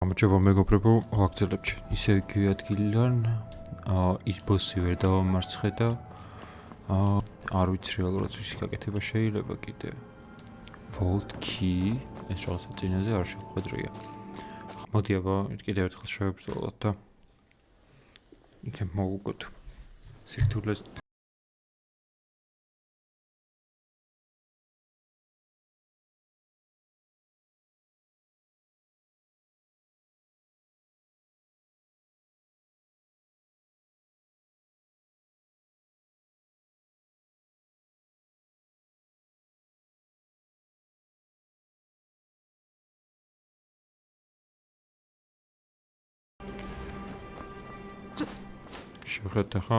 გამარჯობა მეგობრებო, ვაგრძელებთ ისევ იგივე ადგილიდან. ის ბოსი ვერ დავამარცხე და არ ვიცი რეალურად ისი გაკეთება შეიძლება კიდე. Vault key ეს რაღაცა წინაზე არ შეხვედრია. მოდი აბა კიდევ ერთხელ შევებრძოლოთ და იქნებ მოვუგოთ. სირთულეს შევხედეთ ახლა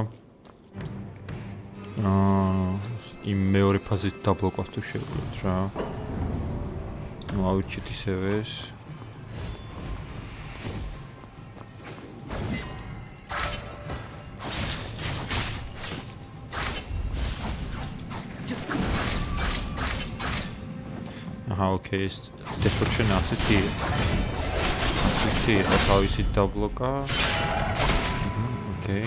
იმ მეორე ფაზით დაბლოკავს თუ შეგვიძლია რა. ნუ ავიჩით ისევე ეს. აჰა, ოკეი, ეს destruction ასეთი. ისეთი თავისი დაბლოკა. Okay.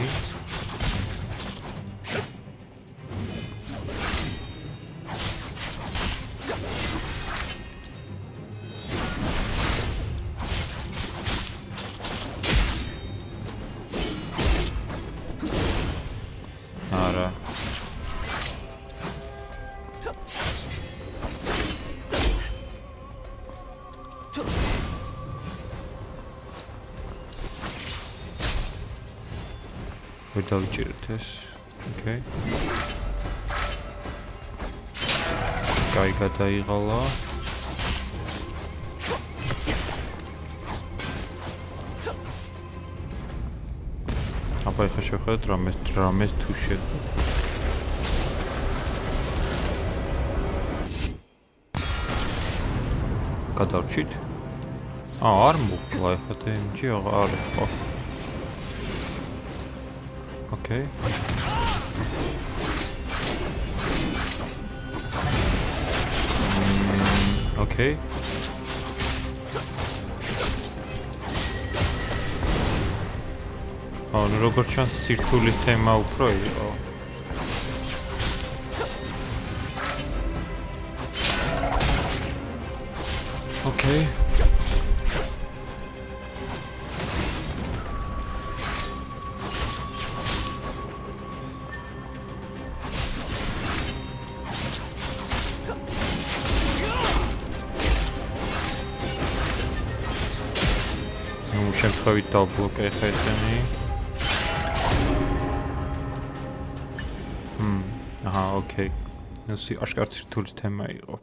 Ara. ვერ დავიჭირეთ ეს. Okay. კაი გადაიღალა. აბა ეხლა შევხედოთ რამეს თუ შედგა. გადავჭით? არ მოკლა ეხლა თემჯი აღარ იყო. Okay. Okay. ნუ როგორც ჩანს სირთულის თემა უფრო იყო. Okay. შემთხვევით დავბლოკე ხა ესენი. აჰა, ოკეი. ნუ აშკარად სირთულის თემა იყო.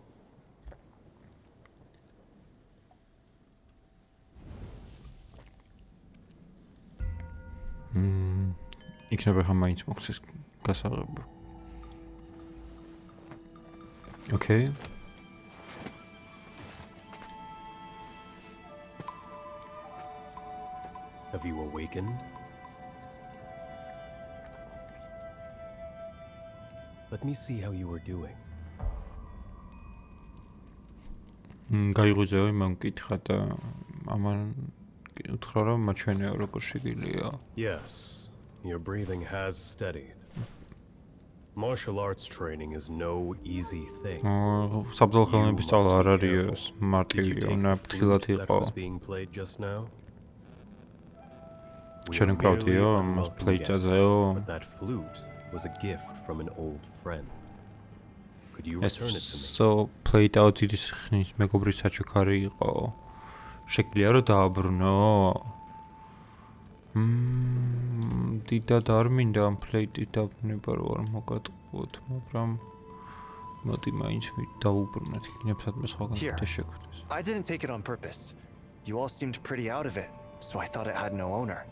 იქნება ხა მაინც მოხდეს გასაღები. ოკეი. Have you awakened? Let me see how you are doing. გაიგოძეო იმან მკითხა და ამან უთხრა რომ მაჩვენეო როგორ შეგიძლია. Yes, your breathing has steadied. Martial arts training is no easy thing. საბრძოლო ხელოვნების სწავლა არ არის მარტივი, უნდა ფრთხილად იყო. Shouldn't crowd here, must play Jazeo. But that flute was a gift from an old friend. Could you return it to me? So played out this ხნის მეგობრის საჩუქარი იყო. შეგვიძლია რომ დააბრუნო? დიდად არ მინდა ამ played-ით დაბნება რომ არ მოგატყუოთ, მაგრამ მოდი მაინც დავუბრუნოთ. იქნებ სადმე სხვაგან კიდე შეგვიძლია. I didn't take it on purpose. You all seemed pretty out of it, so I thought it had no owner.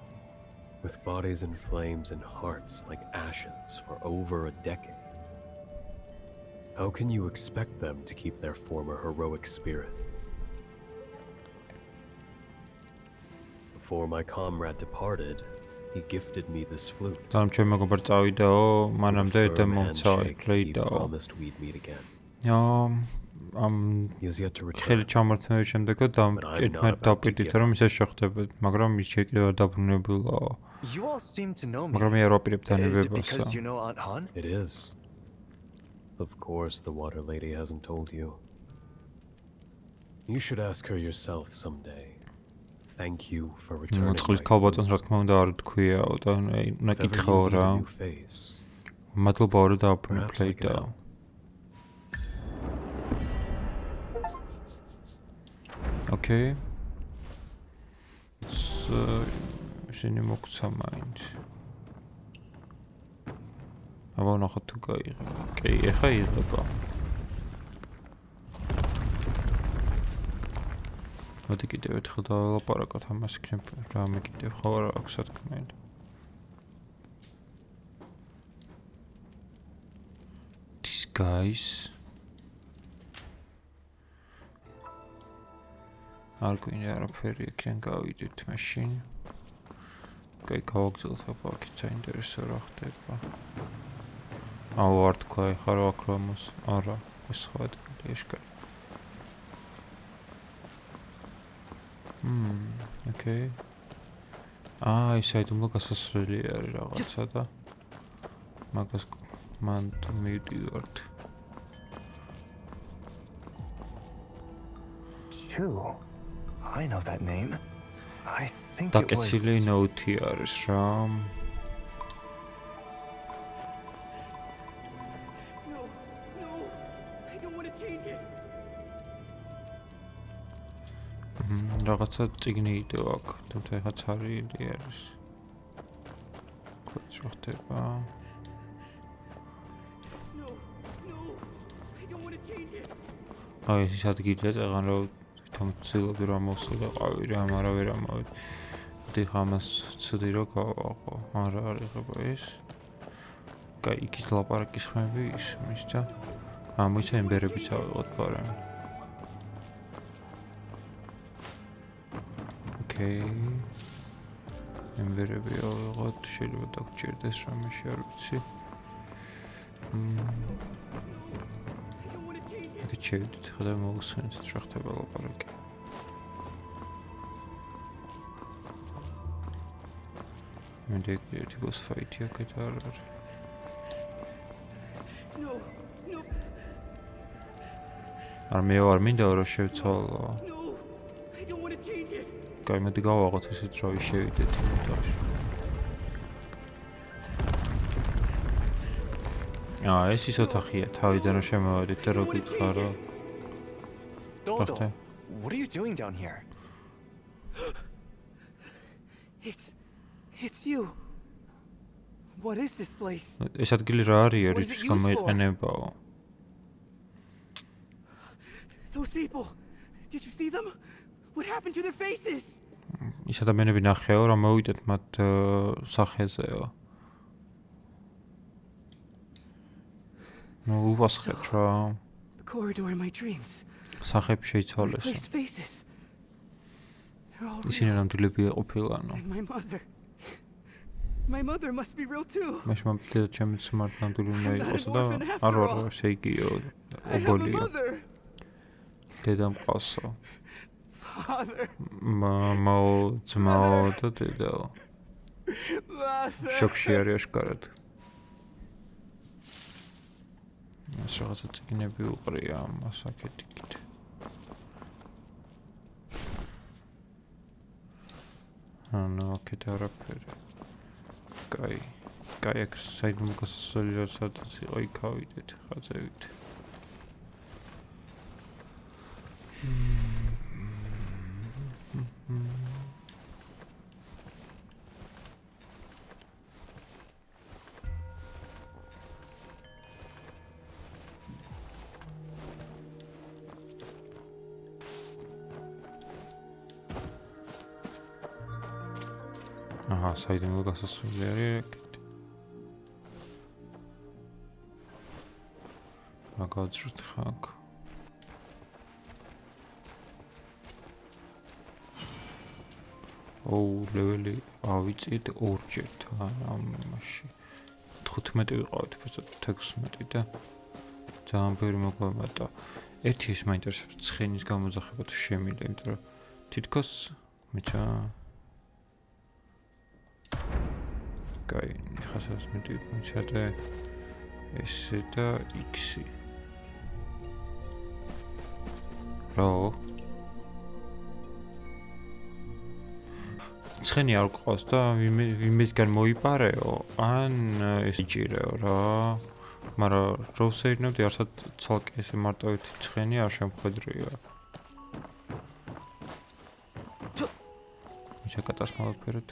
With bodies in flames and hearts like ashes for over a decade. How can you expect them to keep their former heroic spirit? Before my comrade departed, he gifted me this flute. Tam ჩემ მეგობარ წავიდაო, მანამდე და მომცა played-აო. Promised we'd meet again. ამ He is yet to ხელი return. ჩამართმევის შემდეგაც ერთმანეთ დავპირდით რომ ისე შეხვდებოდ, მაგრამ ის ჯერ კიდევ არ დაბრუნებულა. You all seem to know me. მაგრამ მე არ ვაპირებ Is it თანებებასა. because you know Aunt Han? It is. Of course, the Water Lady hasn't told you. You should ask her yourself someday. Thank you for returning. წყლის ქალბატონს რა თქმა უნდა არ თქვიაო და უნდა კითხაო რა. მადლობა რომ დააბრუნე პლეიტა. Okay. შენი მოგცა მაინც. აბა ნახოთ თუ გაიღებ. კი, ეხა იღება. მოდი კიდევ ერთხელ დავალაპარაკოთ ამას იქნებ რამე კიდევ ხო არა აქვს სათქმელი. These guys არ გვინდა არაფერი იქიდან გავიდეთ მაშინ. კაი, გავაგზავნოთ აბა აქეთ საინტერესო რა ხდება. აუ არ თქვა ეხლა რა აქ რამოს არა ეს სხვა ადგილი ეშკარი. Okay. ის საიდუმლო გასასვლელი არის რაღაცა და მაგას მან თუ მივდივართ. Chu. I know that name. I think it was. დაკეცილი ნოუთი არის რა. No, I don't want to change it. რაღაცა წიგნი იდო აქ, თუმცა ეხა ცარიელი არის. ხო ხდება. No, I don't want to change it. ეს ადგილია წაღან რომ თამცილობდი რომ მოსულიყავი რა, მაგრამ ვერ ამავით. მოდი ხამას ცდი რომ გავაყო. არა არ იღება ეს. კაი, იქით ლაპარაკის ხმები ისმის და ამოიცა ემბერებიც ავიღოთ პარემ. Okay. ემბერები ავიღოთ, შეიძლება დაგჭირდეს რამეში არ ვიცი. აქ შევიდეთ ხოდა მოვუსვენთ რა ხდება ლაპარაკი. მე ერთი ბოს ფაითი აქეთ არ არის. No. არ მე არ მინდა რომ შევცვალო. No, I don't want to change it. კაი, მოდი გავაღოთ ესეთ რა შევიდეთ იმედაში. ეს ის ოთახია, თავიდან რომ შემოვედით და რო გითხრა რომ Dodo, Okay. what are you doing down here? It's you. What is this place? ეს ადგილი რა არის, What is it რის used გამოიყენებაო? Those people. Did you see them? What happened to their faces? ის ადამიანები ნახეო, რომ მოვიდეთ მათ სახეზეო. ნუ უსხეთ რა. The corridor in my dreams. სახები შეიცვალეს. Replaced faces. They're all ისინი real. ნამდვილები ეყოფილანო. And my mother. My mother must be real too. მაშ მომდედა ჩემი სმარტ ნამდვილი უნდა იყოს და orphan after არ ვარ all. ესე იგიო I have a ობოლია. mother. დედა მყავსო. Father. მამაო, ძმაო და დედაო. Mother. შოქში არის აშკარად. ეს რაღაცა წიგნები უყრია ამას აქეთ იქით. ანუ აქეთ არაფერი. კაი, აქ საიდუმლო გასასვლელი რა სადაც იყო, იქ ავიდეთ, ხაზევით. აჰა, საიდუმლო გასასვლელი არის აქეთ. მაგავძროთ ხაკ. ლეველი ავიწით ორჯერ ამაში. 15 ვიყავით, ფეცად 16 და ძალიან ბევრი მოგვემატა. ერთი ის მაინტერესებს ცხენის გამოძახება თუ შემიძლია, იმიტომ რომ თითქოს მეცა კაი, ხასაც მეტი მიცადე ესე და X-ი. რო ცხენი არ გყავს და ვიმესგან მოიპარეო, ან ეს იჭირეო რა. მაგრამ რო ვსეირნებდი, არსად ცალკე ესე მარტივი ცხენი არ შემხედრია. მიშა კატას მოვაფერეთ.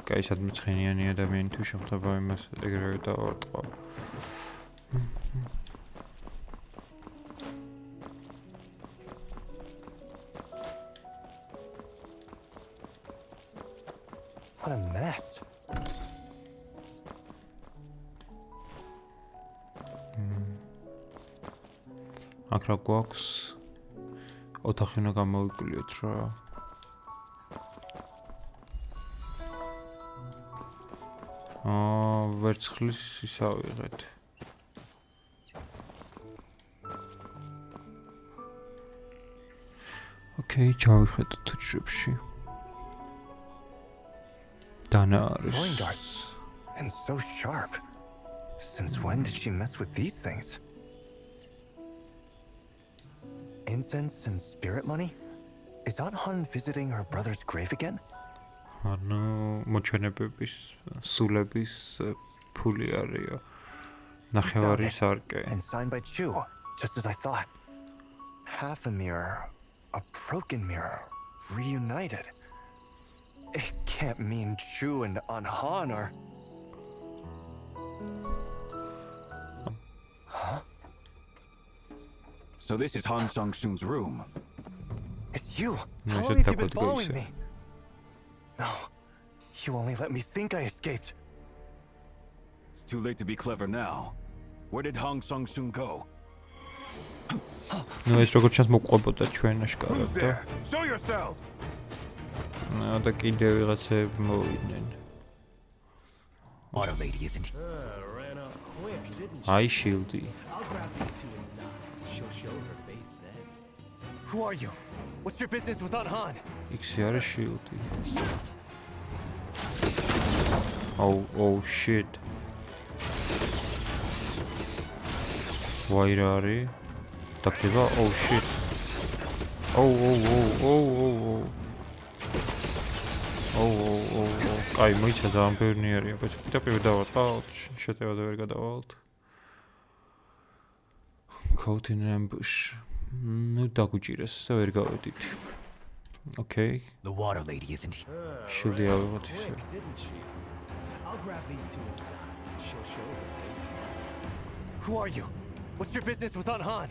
კაი, სადმე ცხენიანი ადამიანი თუ შემხდება იმას ეგრევე დავარტყავ. What a mess. აქ რა გვაქვს? ოთახი უნდა გამოვიკვლიოთ რა. ვერცხლის ისა ვიღეთ. ოკეი, ჩავიხედოთ ჯგუფში. დანა არის. Throwing darts. And so sharp. Since when did she mess with these things? Incense and spirit money? Is Aunt Han visiting her brother's grave again? ანუ მოჩვენებების სულების ფული არისო. ნახევარი სარკე. And signed by Chu, just as I thought. Half a mirror, a broken mirror, reunited. It can't mean Chu and Aunt Han are... Huh? So this is Han Sang-soon's room. It's you! No, How it's long a have you been double following gaze. me? No, you only let me think I escaped. It's too late to be clever now. Where did Han Sang-soon go? ნუ ეს როგორც ჩანს მოყვებოდა ჩვენ აშკარად Who's და there? Show yourselves! და კიდე ვიღაცები მოვიდნენ. Water lady isn't Ran off quick, didn't she? აი შილდი. I'll grab these two inside. She'll show her face then. Who are you? What's your business with Aunt Han? X-ი არის შილდი. Oh shit. ვაირა არის? დაგდება? Oh shit. Oh. კაი, მოიცა ძალიან ბევრი არია, բայց პირდაპირ დავაწყავთ, შეტევად ვერ გადავალთ. Caught in ambush. ნუ დაგუჭირეს და ვერ გავედით. Okay. The water lady isn't here. შილდი ავიღოთ ისე. Quick, didn't she? I'll grab these two inside. She'll show her face then. Who are you? What's your business with Aunt Han?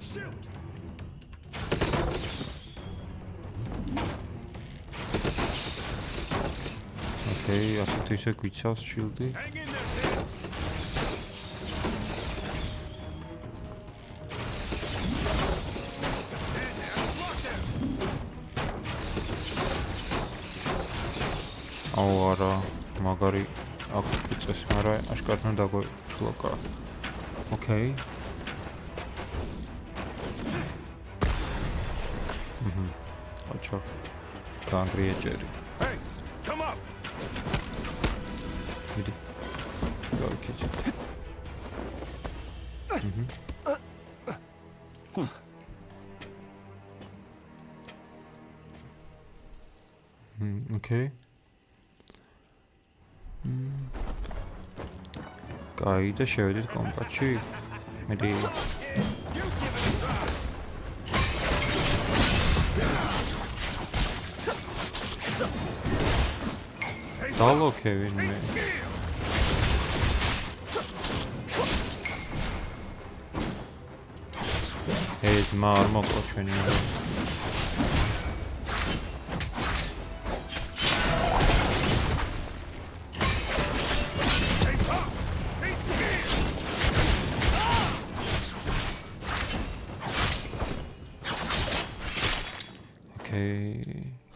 Shoot! Okay, ასეთ ისე გვიცავს შილდი. Hang in there, kid! აუ არა, მაგარი აქვს წეს, მაგრამ აშკარად დაგვეკლოკა. Okay. აჩა. განგრია ჯერი. Hey, come up! მიდი. გავიქეჭი. Okay. კაი და შევედით კომპატში. მიდი. დალო კევინმე. ეს მარ მოკლა ჩვენი.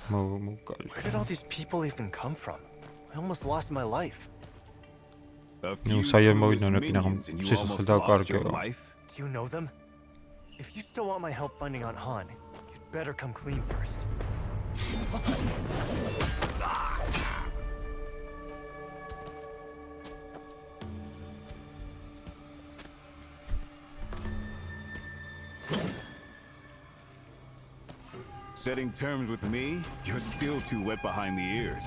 Where did all these people even come from? I almost lost my life. A Ну, few saya mau foolish ini minions and you sisa almost sudah lost your karga. life? Do you know them? If you still want my help finding Aunt Han, you'd better come clean first. Setting terms with me? You're still too wet behind the ears.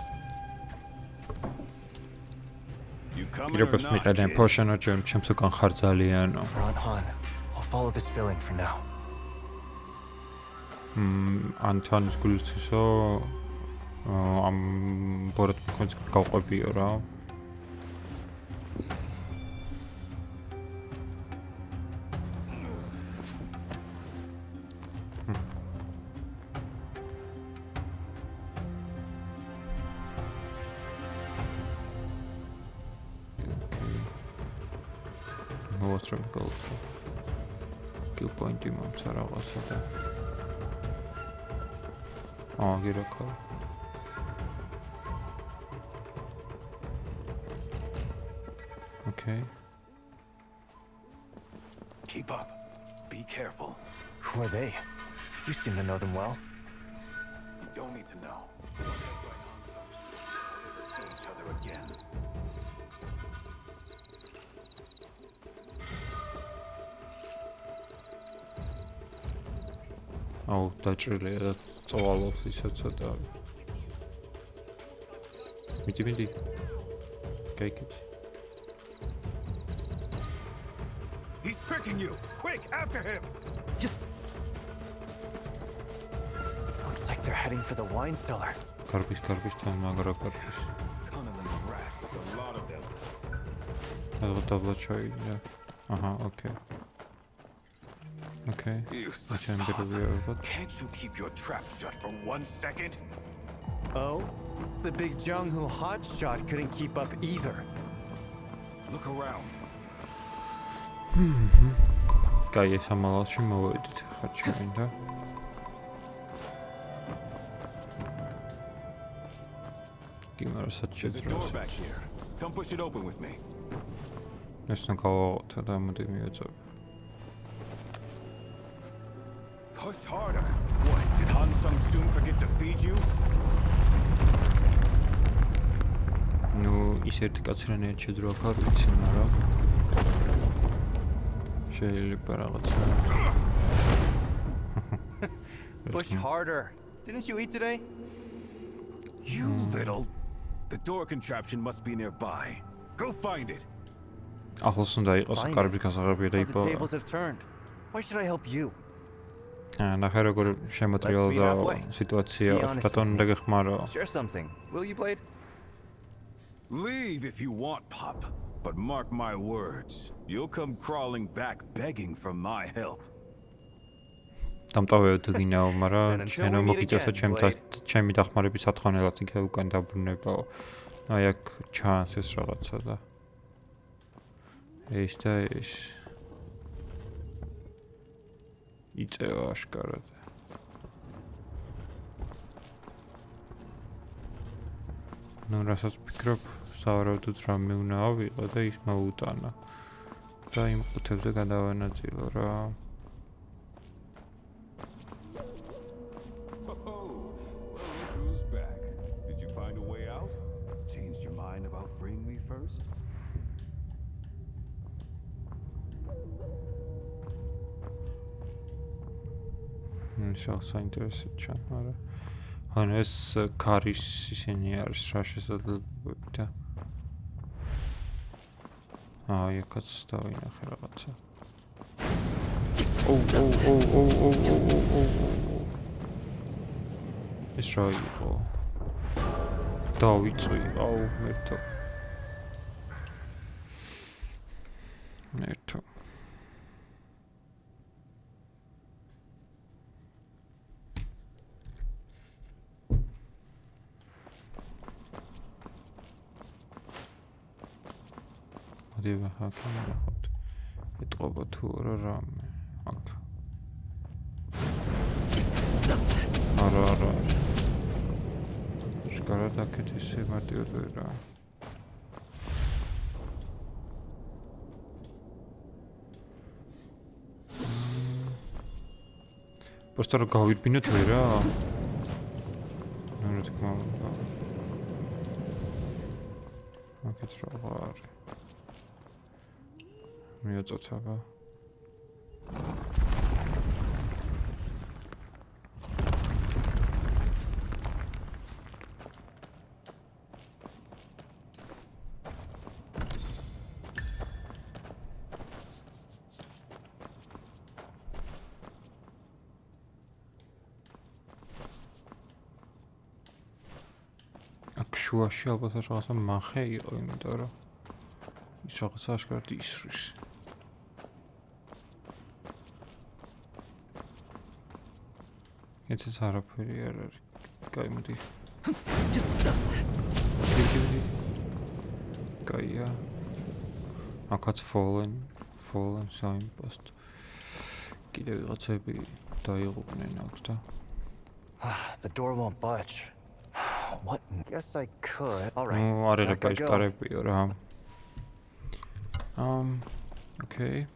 You coming or Პირობას not, მიყედენ kid? ფოშანო ჩემს უკან ხარ ძალიანო. For Aunt Han, I'll follow this villain for now. ანთანის გულისო ამ ბოროტ მქონს გავყვებიო რა. მოვაცრებ გოლფი. კილ პოინტი მომცა რაღაცა და გირაკა. Okay. Keep up. Be careful. Who are they? You seem to know them well. You don't need to know. See each other again. აუ დაჭრილია და წვალობს ისე ცოტა. მიდი. გაიგეთ. He's tricking you. Quick, after him. Looks like they're heading for the wine cellar. კარგის თან მაგრა კარგის. Ton of them rats. A lot of them. დაბლა ჩაიდია. აჰა, okay. Okay. You Can be revealed. Can't you keep your trap shut for 1 second? Oh? The big Jianghu hotshot couldn't keep up either. Look around. კაი, სამალავში მოვედით ხარ ჩაინდა. გიმარასაც There's a door შეძრას. back here. Come push it open with me. ეს ნაკავაოთა და მოდი მიეწევ. Push harder. What? Did Han Sung soon forget to feed you? ნუ ის ერთი კაცრანიად შეძრო აქ არ ვიცი, მაგრამ შეიძლება რაღაცა. Push harder. Didn't you eat today? You little. The door contraption must be nearby. Go find it. ახლოს უნდა იყოს Find კარბის გასაღებია და Oh, the tables have turned. Why should I help you? ნახე როგორ შემოტრიალდა Let's meet halfway. სიტუაცია, Be honest ბატონ with უნდა me. გეხმარო. Share something. Will you, Blade? Leave if you want, Pop. But mark my words. You'll come crawling back begging for my help. დამტავეო თუ გინაო, Then მაგრამ until ჩვენო we meet მოგიწევსა again, ჩემი დახმარების სათხოვნელად იქ უკან დაბრუნებაო. აი აქ ჩანს ეს რაღაცა და ეს და ეს იწევა აშკარად. ნუ რასაც ვფიქრობ, სავარაუდოდ რამე უნდა ავიღო და ის მოუტანა. და იმ ყუთებზე გადავანაწილო რა. Who's back? Did you find a way out? Changed your mind about freeing me first? საინტერესო ჩან, მაგრამ ან ეს ქარის ისინი არის რა შესაძლებლობები და აი აქაც დავინახე რაღაცა. ეს რა იყო? დავიწვი, მერთო. მოდივა აქ ნახოთ. ეტყობა თუ არა რამე. აქ. არა. შკარად აქეთ ისე მარტივად ვერა. Просто რა გავირბინოთ ვერა? რა თქმა უნდა. აქეთ რა არის? მიაწოცა. შუაში ალბათ რაღაცა მახე იყო, იმიტომ რომ ის რაღაცა აშკარად ისვრის. ეცეც არაფერი არ არის. კაი, მოდი. კაია. აქაც fallen signpost. კიდევ ვიღაცები დაიღუპნენ აქ და The door won't budge. What? Guess I could. All right. არა back I go. გაიშკარებიო რა. Okay.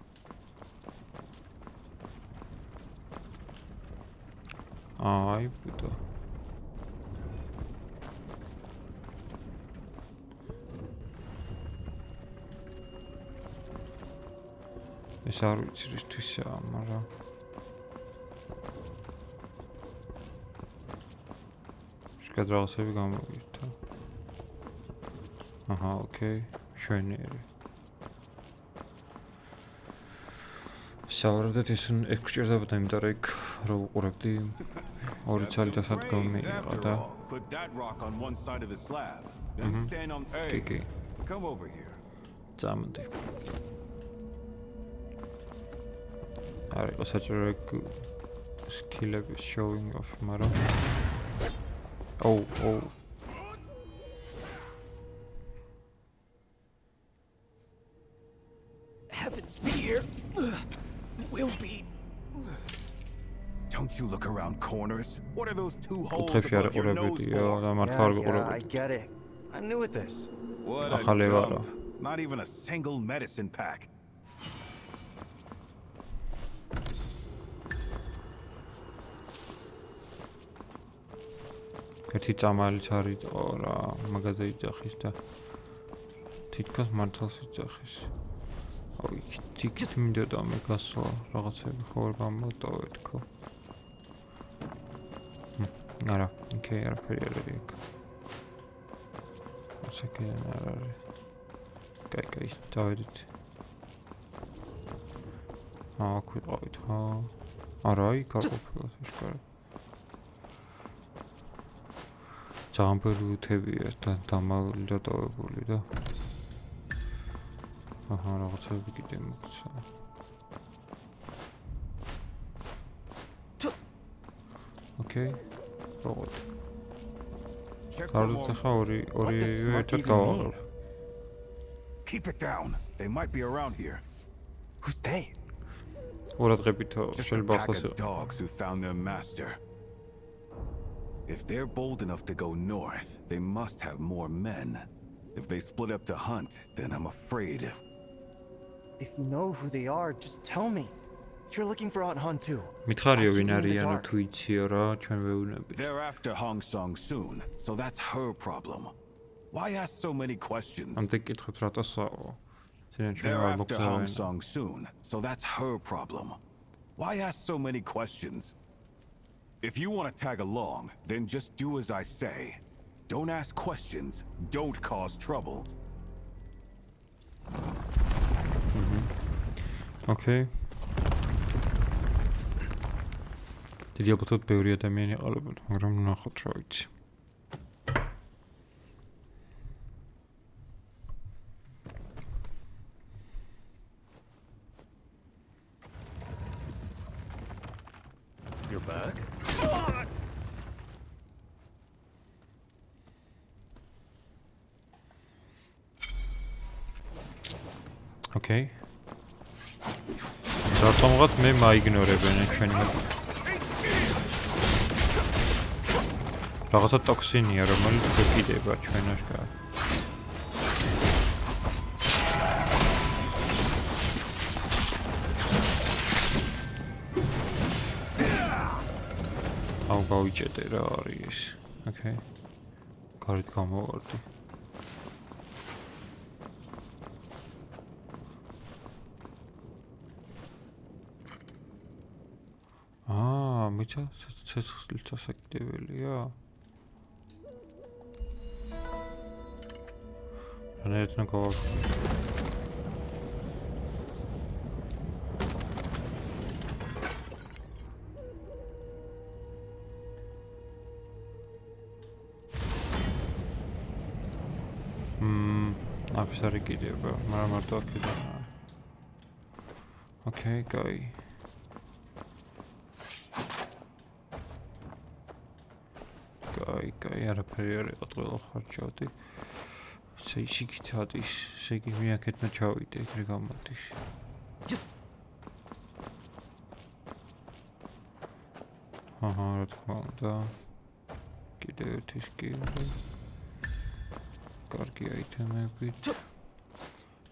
აი, ბუდო. ეს არ ვიცი რისთვისაა, მაგრამ შკად რაღაცები გამოვიდა. აჰა, ოკეი, შვენიერი. საერთოდ ეს გჭირდებოდა, იმიტომ რომ იქ რო უყურებდი ორი ცალი დასადგომი იყო და Put that rock on one side of the slab. Then stand on. Hey, კი. come over here. წამოდი. არ იყო საჭირო ეგ skillების showing off, მაგრამ Oh. Heaven's spear will be. Don't you look around corners? What are those two holes კუთხეში არ above your nose ყურებდიო for? და მართლა არ I ვიყურებდი. get it. I'm new at this. What a ახალი ვარო. dump. Not even a single medicine pack. ერთი წამალიც არის რა, მაგაზე იძახის და თითქოს მართალს იძახის. აუ, იქით მინდოდა მე გასვლა, რაღაცები ხო გამოტოვე თქო. არა, ოკეი, არაფერი არ არის აქ. ასაკიდან არ არის. კაი, დავედით. აქ ვიყავით, ხო? არა, იქ არ ყოფილა შეკარად. ძალიან ბევრი უთებია და დამალული და ტოვებული და აჰა, რაღაცები კიდე მოგცა. ოკეი, როგორ? Check for გარდოთ more. ახლა ორი does this ერთად even გავაღებ. Keep it down. They might be around here. Who's they? ყურადღებითო Just a შეიძლება pack ახლოს of dogs who found their master. If they're bold enough to go north, they must have more men. If they split up to hunt, then I'm afraid. If you know who they are, just tell me. You're looking for Aunt Han too. მითხარიო I keep ვინ me in the არიანო dark. თუ იციო რა, ჩვენ ვეუბნებით. They're after Hong Song soon, so that's her problem. Why ask so many questions? ამდენ კითხოთ რატოსაო. ძინან ჩვენ They're არ after Hong მოგზავენ. Song soon, so that's her problem. Why ask so many questions? If you want to tag along, then just do as I say. Don't ask questions. Don't cause trouble. ოკეი. დიდი ალბათობით ბევრი ადამიანი ყალებოდა, მაგრამ ნახოთ რა ვიცი. You're back? ოკეი. რატომღაც მე მაიგნორებენ ჩვენი რაღაცა ტოქსინია, რომელიც გეკიდება ჩვენაშკარ. აუ გავიჭედე რა არის ეს. ოკეი. გარეთ გამოვარდი. მიცა ცეცხლის დასაკიდებელია. რანაირად გავაკეთე. აფის არ იკიდება, მაგრამ მარტო აქედან. ოკეი, კაი. კაი, არაფერი არ იყო ყველა ხარჯავდი. ესე იქით ადის, ესე იგი მე აქეთნა ჩავიდე, ეგრე გამოდის. აჰა, რა თქმა უნდა. კიდევ ერთი სკილი. კარგი აიტემებით.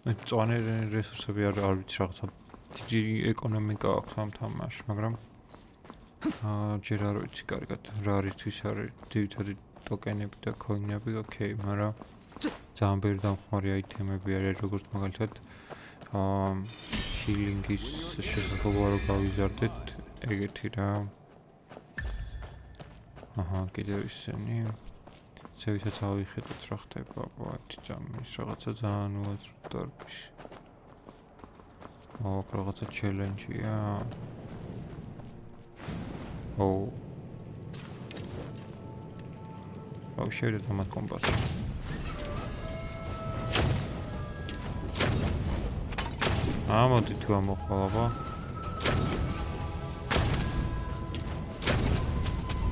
მე წვანე რესურსები არ ვიცი რაღაცა დიდი ეკონომიკა აქვს ამ თამაშს, მაგრამ ჯერ არ ვიცი კარგად რა არის ის არის ძირითადი ტოკენები და კოინები, ოკეი, მაგრამ ძალიან ბევრი დამხმარე აიტემები არის, როგორც მაგალითად ჰილინგის შესაძლებლობა რო გავიზარდეთ, ეგეთი რა. აჰა, კიდევ ისინი. ზევისაც ავიხედოთ რა ხდება, ბატი ძამის რაღაცა ძალიან უაზრო დარბის. რაღაცა ჩელენჯია. შევიდეთ ამათ კომბატში. მოდი თუ ამოხვალა.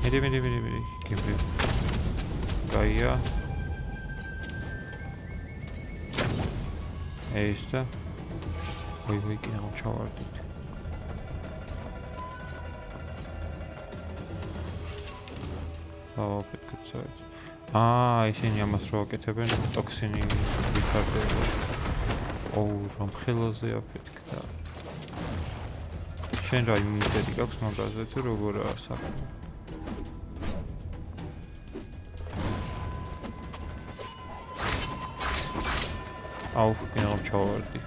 მიდი. გემბი. გაია. ესტა. ვაი, კიდე ჩავარდით. პეtkაცაც. ისინი ამას რო აკეთებენ, ტოქსინი ვიხარდება. რომ ხელაზე აფეთქდა. შენ რა იმუნიტეტი გაქვს მაგაზე თუ როგორაა საქმე? კიდე ჩავარდი.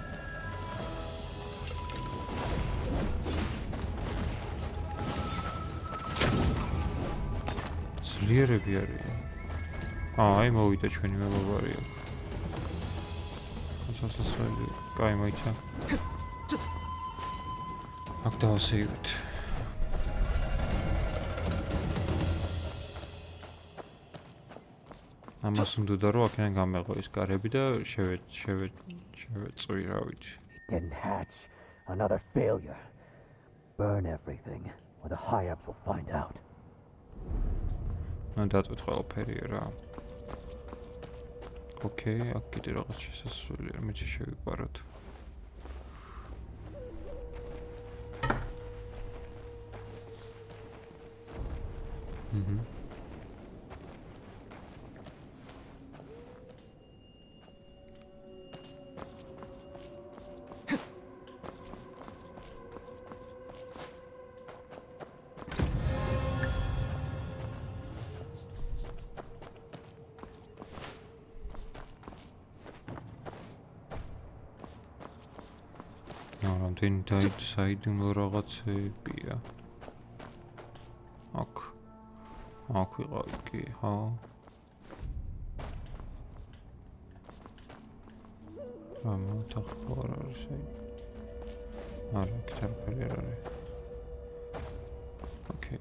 ძლიერები არიან. აი მოვიდა ჩვენი მეგობარი აქ. სასასველი, კაი მოიცა. აქ დავასეივეთ. ამას უნდა რომ აქედან გამეღო ის კარები და შევეწვი რა ვიცი. Didn't hatch. Another failure. Burn everything, or the high-ups will find out. დაწვით ყველაფერი რა. ოკეი, აქ კიდე რაღაც შესასვლელია, მეც შევიპაროთ. რამდენი საიდუმლო რაღაცებია. აქ ვიყავი კი, ხო? მოთახვა არ არის აი. არა, კითარფერი არ არის. ოკეი.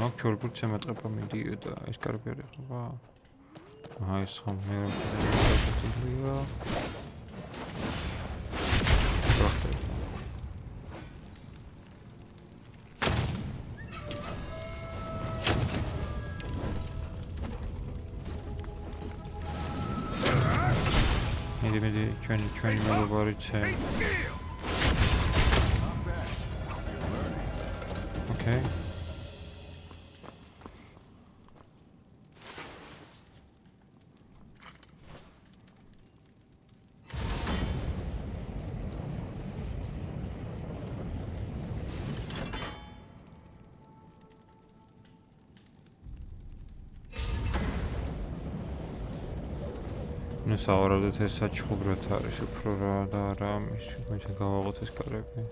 აქ ჩორბურცე მეტყება მიდიოდა, ეს კარგი არ ეხება. ეს ხომ მე რა მიდი ჩვენი მეგობარიცე. Okay. Ну, სავარაუდოდ ეს საჩხუბრად არის უფრო რა და არა ამის, მე გავაღოთ ეს კარები.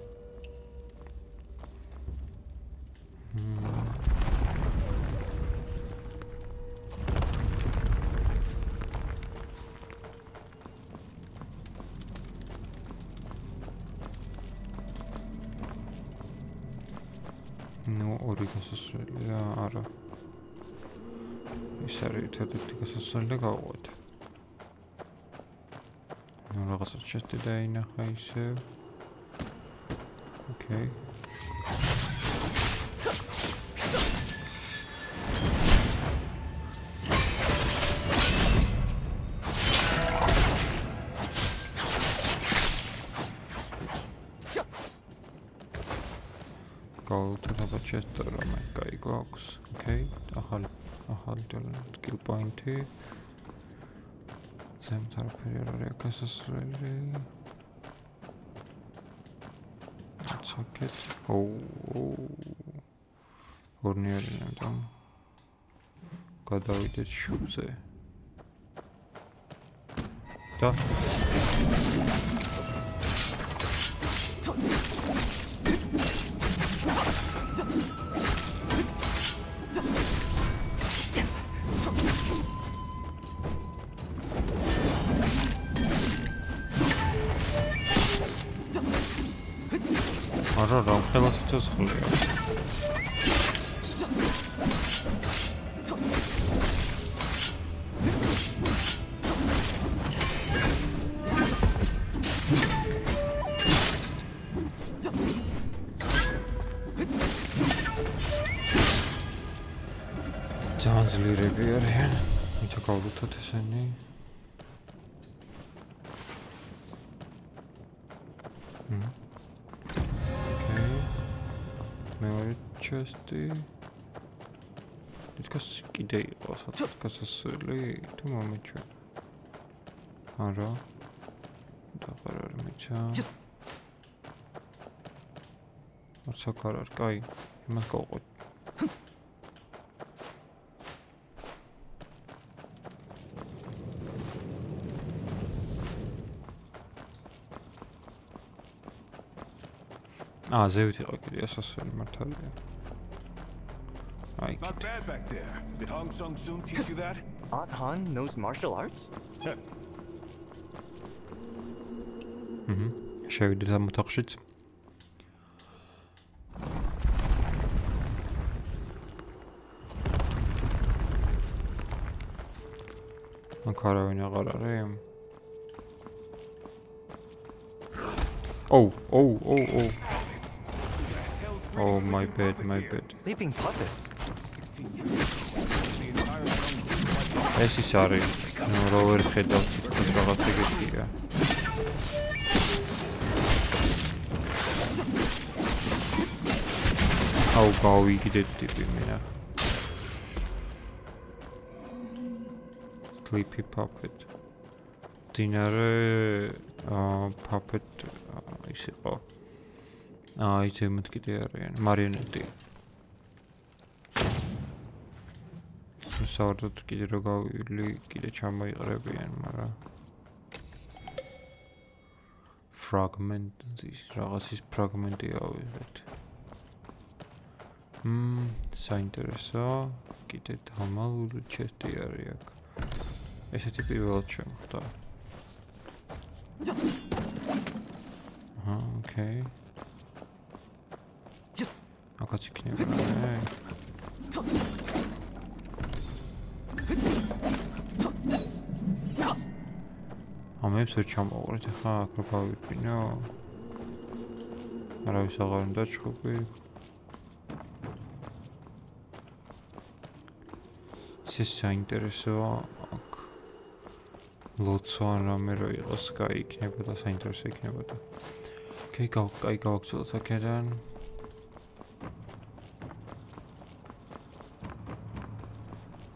Ну, ორი გასასვლელია, არა. ეს არის ერთადერთი გასასვლელი და გავყვეთ. Ну, რაღაცა შეჭდი დაინახა ისევ. Okay. Გავუთოთ შეჭდა რომ კაი გვაქვს. Okay. ახალი skill point-ი. ზემოთ არაფერი არ არის გასასვლელი. ჩაკეთ. ორნიერი ნამდვილ. გადავიდეთ შუბზე. და არა რა ხელა სიცოცხლეა. ძალიან ძლიერები არიან. მითო გავუთოთ ესენი. Chesty. Თითქოს კიდე იყო სადღაც გასასვლელი თუ მომეჩვე. არა. დაღარ არ მეჩა. არცაკ არ არის, კაი, იმას გავყვეთ. ზევით იყო კიდე ასასვლელი მართალია. Not bad back there. Did Hong Sung Soon teach you that? Aunt Han knows martial arts? შევიდეთ ამ ოთახშიც. აქ არავინ აღარ არის. Oh, my bad. Sleeping puppets. ეს ის არის. რო ვერ ხედავთ ეს რაღაც ეგეთია. გავიგდეთ ტიპი მე. Sleepy puppet. დინარე puppet ის იყო. ისე მათ კიდე არიან მარიონეტი. საერთოდ კიდე რო გავილი, კიდე ჩამოიყრებიან, მაგრამ fragment-ის რაღაცის ფრაგმენტი ავიღეთ. საინტერესო, კიდე დამალული ჩესტი არის აქ. ესეთი პირველად შემხდა. Okay. აკაც იქნება რა. ამებს ვერ ჩამოვყრით ახლა აქ რო გავიფინო. არავის აღარ უნდა ჩხუბი. ეს საინტერესოა აქ. ლოცვა რამე რო იყოს, კაი იქნებოდა, საინტერესო იქნებოდა. ოკეი, კაი გავაგრძელოთ აქედან.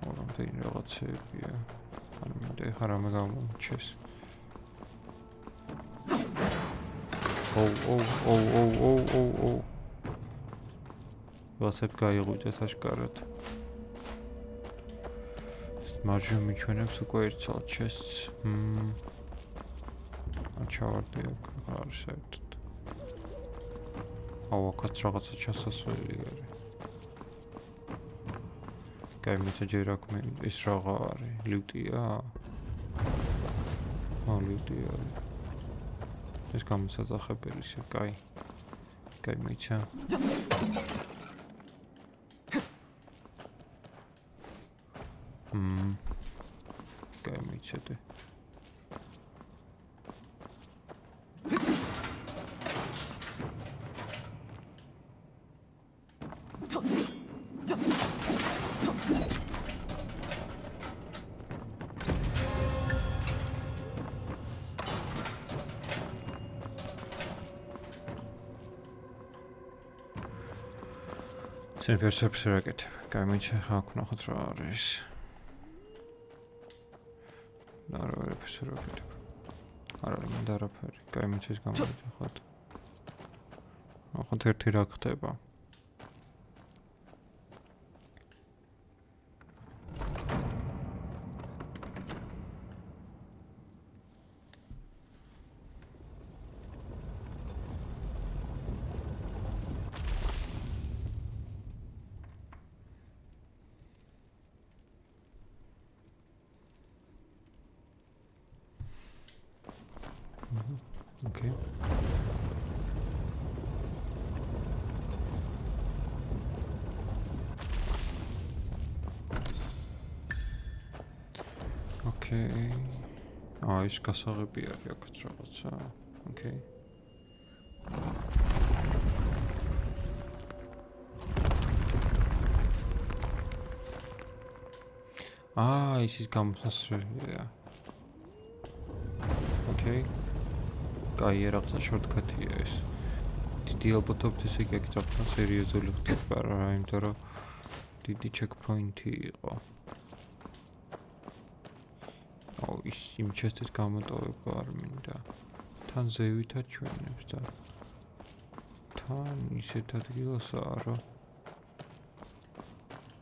რამდენი რაღაცებია. არ მინდა ეხლა რამე გამომჩეს. ოუ. ვასებ გაიღვიძეთ აშკარად. მარჯვენა მიჩვენებს უკვე ერთ წელს. ჩავარდი აქ, არ არის საერთოდ. აქაც რაღაცა ჩასასვლელი არის. კაი, მეცაჯერ აქ ეს რაღა არის, ლიფტია? ლიფტია. ეს გამოსაძახებელი ისე, კაი. კაი, მიცა. კაი, მიცადე. სენფერსებს რაკეთებ. კაი, მიცა ხა აქ ნახოთ რა არის. არა, ვერაფერს რაკეთებ. არ არის მინდა არაფერი. კაი, მიცა ის გამოვიდეხოთ. ნახოთ ერთი რა ხდება. Okay. Okay. ის გასაღები არის აქაც რაღაცა. Okay. ის გამოსასვლელია. Okay. კაი, რაღაცა შორტკატია ეს. დიდი ალბათობით ესე იგი აქ რაღაცა სერიოზული ხდება რა, იმიტომ რომ დიდი ჩეკპოინტი იყო. ის იმ ჩესტის გამოტოვება არ მინდა. თან ზევით აჩვენებს და თან ისეთ ადგილასაა, რომ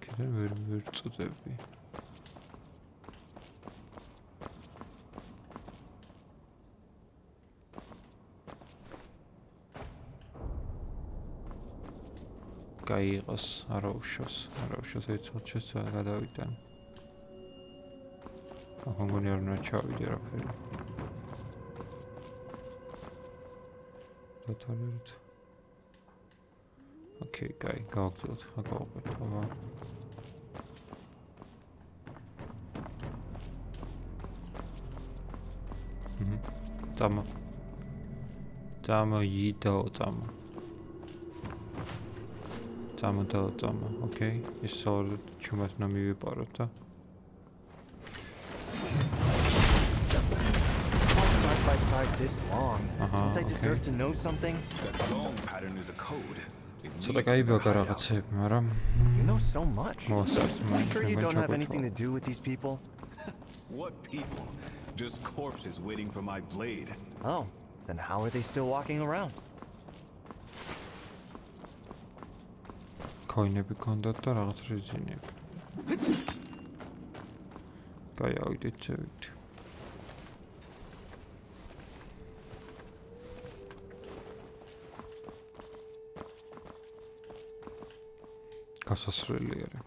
კიდევ ვერ წუწები. კაი იყოს, არა უშავს ეცოთ შესა გადავიდან. მგონი არ უნდა ჩავიდე რაფერი. დათვალიერეთ. ოკეი, კაი, გავაგრძელოთ, ხა გავაყვეთ, აბა. Tama yidao tama. Tama, okay. Is all chumat na miviparo ta. Side by side this long. Don't I deserve to know something? That long pattern is a code. So the guy bega რაღაცები, მაგრამ You know so much. I'm sure you don't have anything to do with these people? What people? Just corpses waiting for my blade. Oh, then how are they still walking around? Coinები კონდათ და რაღაც რეზინები. კაი, ავიდეთ ზევით. გასასვლელი არის.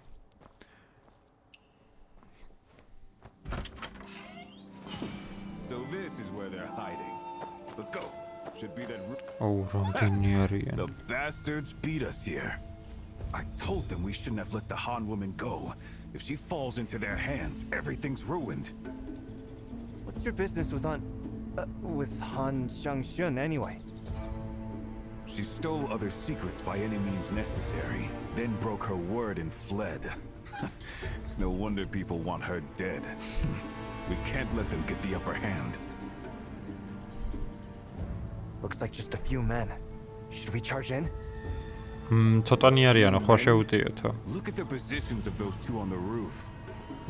So this is where they're hiding. Let's go. Should be that რამდენი არიან. The bastards beat us here. I told them we shouldn't have let the Han woman go. If she falls into their hands, everything's ruined. What's your business with Han Xiangxun anyway? She stole other secrets by any means necessary, then broke her word and fled. It's no wonder people want her dead. We can't let them get the upper hand. Looks like just a few men. Should we charge in? ცოტანი არიანო, ხო შეუტიოთო. Look at the positions of those two on the roof.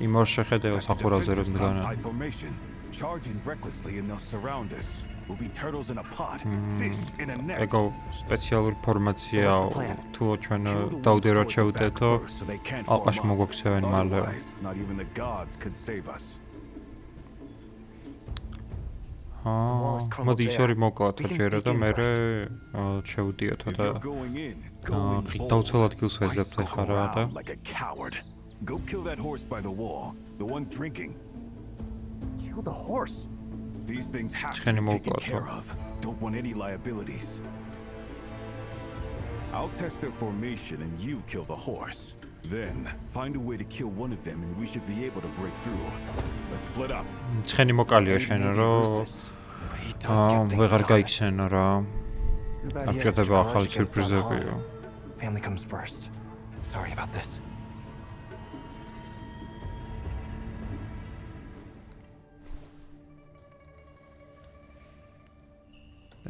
იმორ შეხედეო That's a სახურავზე რომ defensive დგანან. topside formation. Charging recklessly and they'll surround us. We'll be turtles in a pot, fish in a net. ეგო სპეციალური ფორმაციაა თუ ჩვენ დაუდეროთ შევუდეთო ალყაში მოგვაქცევენ მალე. Otherwise, not even the gods could save us. მოდი ის ორი მოკლათ ჯერა და მე შევუდიოთო If და you're going in, ღით დაუცელ ადგილს ვეძებთ ახლა რა და like a coward. Go kill that horse by the wall, the one drinking. Kill the horse. These things have to ცხენი be taken მოუკლათ, care of. Don't want any liabilities. I'll test their formation and you kill the horse. Then, find a way to kill one of them and we should be able to break through. Let's split up. ცხენი მოკალია შენ რომ He does get things ვეღარ done. გაიქცენო რა. Too bad he has to აბჭირდება charge ახალი against that სიურპრიზებიო. wall. Family comes first. Sorry about this.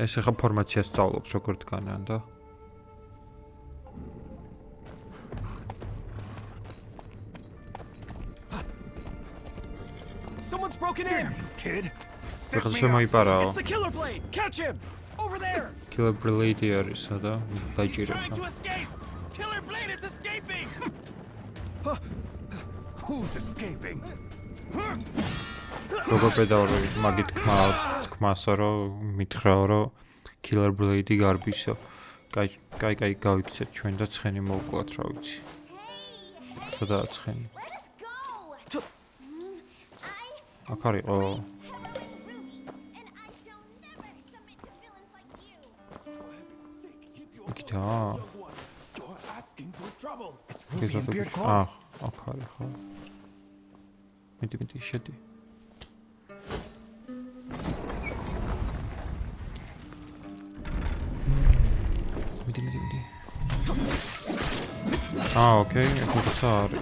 ეს ახლა ფორმაციას სწავლობს როგორ დგანან და Someone's broken in! Kid, ეხლა შემოიპარაო. It's the killer blade! Catch him! Over there! Killer Blade არისა და He's დაიჭირეთ. trying to escape! Killer blade is escaping! who's escaping? როგორ პედაური მაგით თქმასო რომ მითხრაო რომ Killer Blade გარბისო. კაი გავიქცეთ ჩვენ და ცხენი მოვკლათ რა ვიცი. სადაა ცხენი? Let us go! I აქ არისო. Ruby, and I shall never submit to villains like you. იქითა. You're asking for trouble. It's Ruby and Beard Claw. აქ არის ხო? მიდი შედი. მიდი. ოკეი, ეს არის.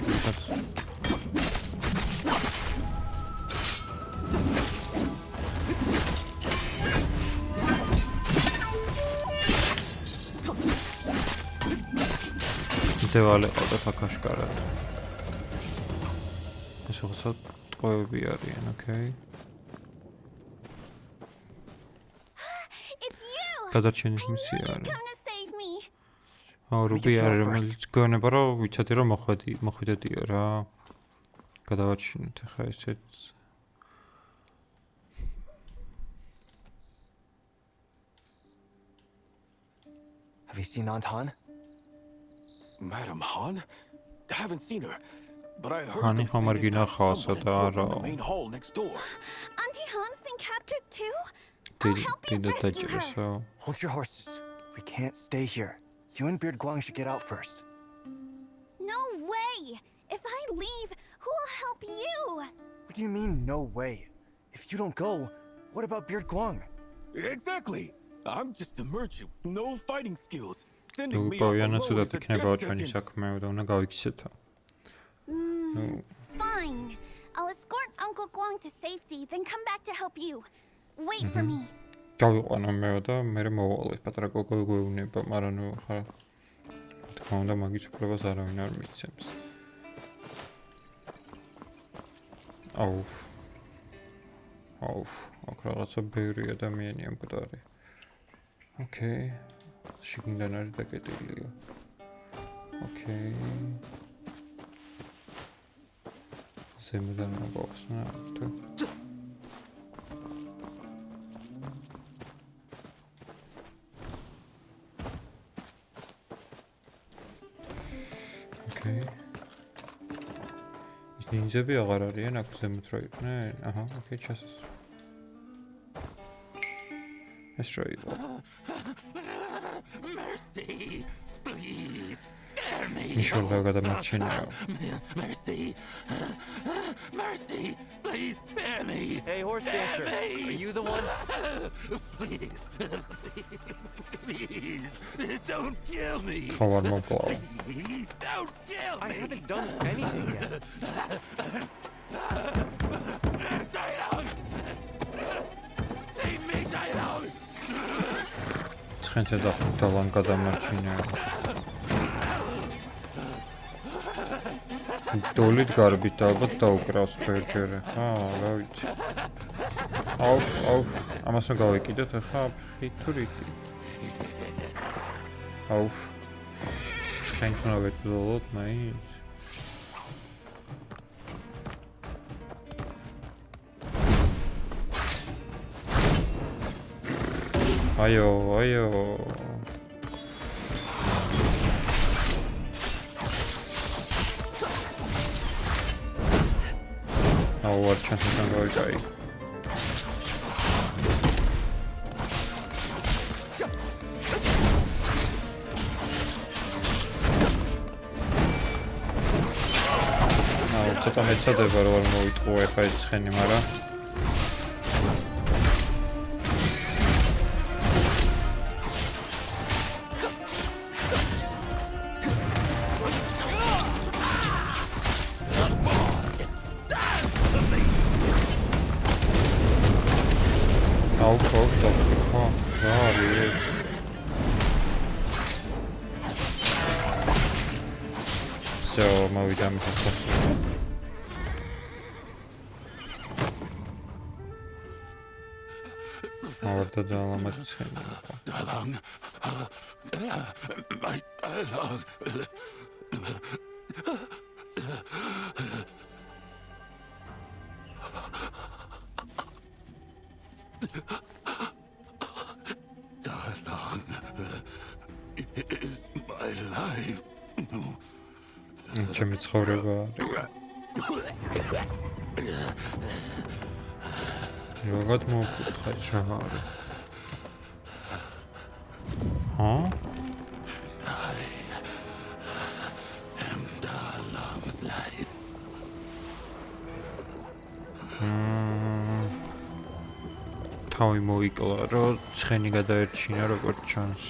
ძევალი ყავდა ფაქაშკარად. ეს უცებ ტყვეები არიან, ოკეი. It's you! გადარჩენის I knew მისია you'd არის. come to save me. რუბი არის, რომელიც გეუბნება რომ ვიცოდი რომ მოხვედიო რა. გადავაჩინოთ ახლა ესეც. Have you seen Aunt Han? Madam Han? I haven't seen her, but I heard Hani them say ხომ არ they've got გინახავს someone და important in არა. the main hall next door. Auntie Han's been captured too? I'll help you დიდად rescue her. დაჭირესო. Hold your horses. We can't stay here. You and Beard Guang should get out first. No way! If I leave, who will help you? What do you mean, no way? If you don't go, what about Beard Guang? Exactly. I'm just a merchant, no fighting skills. Sending me off უპოვიანად alone ცუდად is a იქნებაო death ჩვენი sentence. საქმე და უნდა გავიქცეთო. Fine. I'll escort Uncle Guang to safety, then come back to help you. Wait for me. გავიყვანო მეო და მე მოვალე პატარა გოგო გვეუბნება, მაგრამ ნუ ხა თქმა უნდა მაგის უფლებას არავინ არ მიცემს. აქ რაღაცა ბევრი ადამიანია მკვდარი. ოკეი. შიგნიდან არის დაკეტილია. ოკეი. ზემოდან მოგვახსნა თუ ოკეი. ის ნინძები აღარ არიან აქ ზემოთ რო იყვნენ? აჰა, ოკეი, ჩასასწრო. ეს რო იყო. Mercy, please, spare me. მიშორდა გადამარჩენიო. Mercy, mercy, please spare me. Hey, horse dancer. Are you the one? Please, please, don't kill me. ხო არ მოკლა. Please, don't kill I me. haven't done anything yet. ცხენს ეძახით და ლამ გადამარჩინე. დოლით გარბით და ალბათ დაუკრავს ფერჯერე. რა ვიცი. აუф, ამას რა გავეკიდეთ ახლა ფიტურიტი. აუф. ცხენს უნდა ვეთბოლოთ მაინც. აიო. აუ არ ჩანთან გავიკაი. აუ ცოტა მეცადება რომ არ მოვიტყო ახლა ეს ცხენი, მაგრამ მოვიდა მისასწრაფო. ავარდა ძალამატი ცხენი იყო. Dalang. My Dalang. Dalang is my life. ჩემი ცხოვრება როგორ მოვკითხა რა არის? ჰა? თავი მოიკლა რომ ცხენი გადაერჩინა როგორც ჩანს.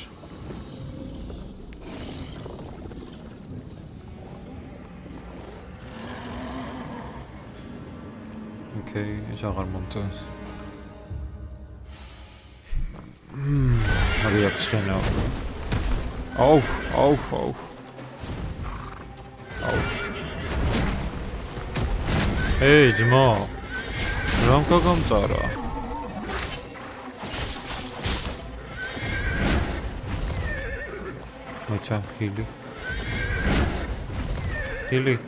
Okay, ich auch am Montag. Aber jetzt schnell auf. Auf. Hey, Jamal. Ramka kommt da. Macha, Hili.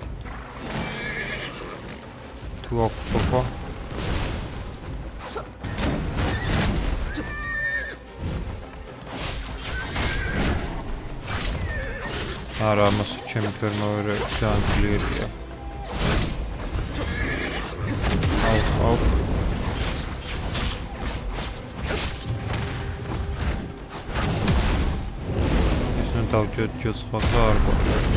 Tu opa. არა, მას ჩემი ფერმოვერე ძალიან ძლიერია. აუ. ისინი დავჭერჭო სხვა და არ გვაქვს.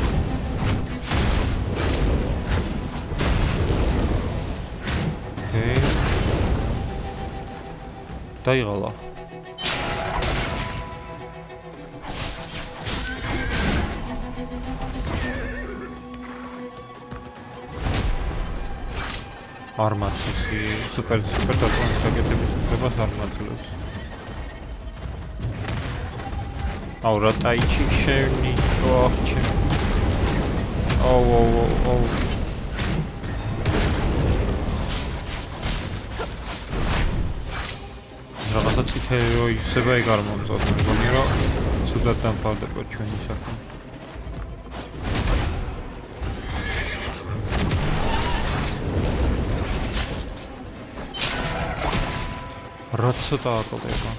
ოკეი. დაიღალა. Armatsisi, super დაკონტაქტების უფლებას არ მაძლევს. აუ რა ტაიჩი შევni, ოხჩი. აუ. რაღაცა წითელი რო ისება ეგ არ მომწონს, მგონი რომ ცუდად დამთავრდება ჩვენი საქმე. როცა დააკლდება.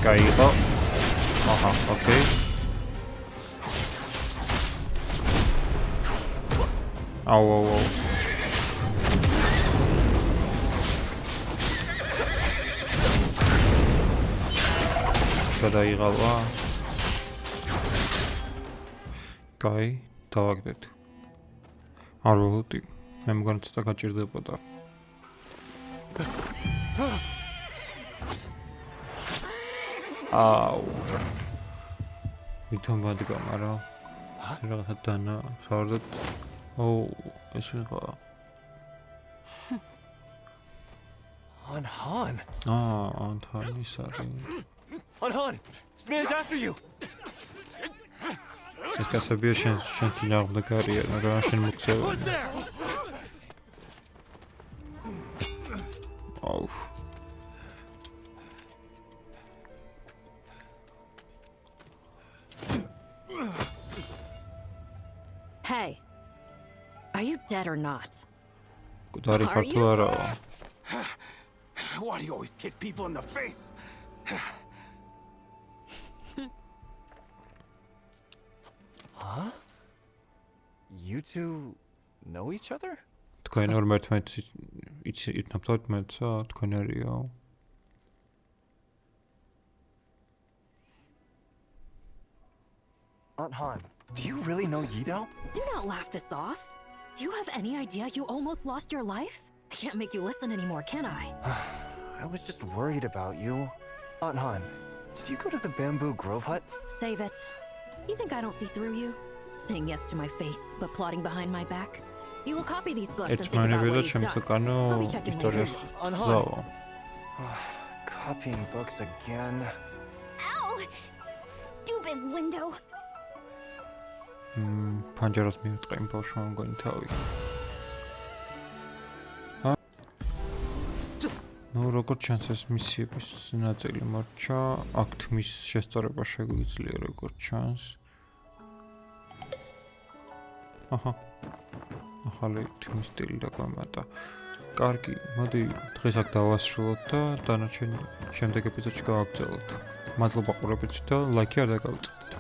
გაიღო. აჰა, ოკეი. აუ. გადაიღალა. კაი, დავაგდეთ. არ ვლოდი, მე მგონი ცოტა გაჭირდებოდა. აუ. ვითომ ვადგა, მაგრამ რაღაცა დანა, სავარდად ეს ვიღა. Han. ანთანი ის არის. Han, this man's after you. ეს კაცებია შენ წინააღმდეგ არიან, რა შენ მოგწევენ. აუ. Hey, are you dead or not? კუდარი ხარ თუ არა? Why do you always kick people in the face? Huh? You two know each other? თქვენ ორ მერთმეტს იცნობთ მერცა? თქვენ არიო? Aunt Han, do you really know Yido? Do not laugh this off. Do you have any idea you almost lost your life? I can't make you listen anymore, can I? I was just worried about you. Aunt Han, did you go to the Bamboo Grove hut? Save it. You think I don't see through you? Saying yes to my face, but plotting behind my back? You will copy these books and think about what ერთმანებითა you've ჩემს done. უკანო I'll be checking ისტორიას later. გზავა. Copying books again. Ow! Stupid window. ფანჯარას მიუტყე იმ ბავშვმა მგონი თავი. ნუ როგორც ჩანს ეს მისიების ნაწილი მარჩა, აქ თმის შესწორება შეგვიძლია როგორც ჩანს. აჰა. ახალი თმის სტილი დაგვემატა. კარგი, მოდი დღეს აქ დავასრულოთ და დანარჩენი შემდეგ ეპიზოდში გავაგრძელოთ. მადლობა ყურებისთვის და ლაიქი არ დაგავიწყდეთ.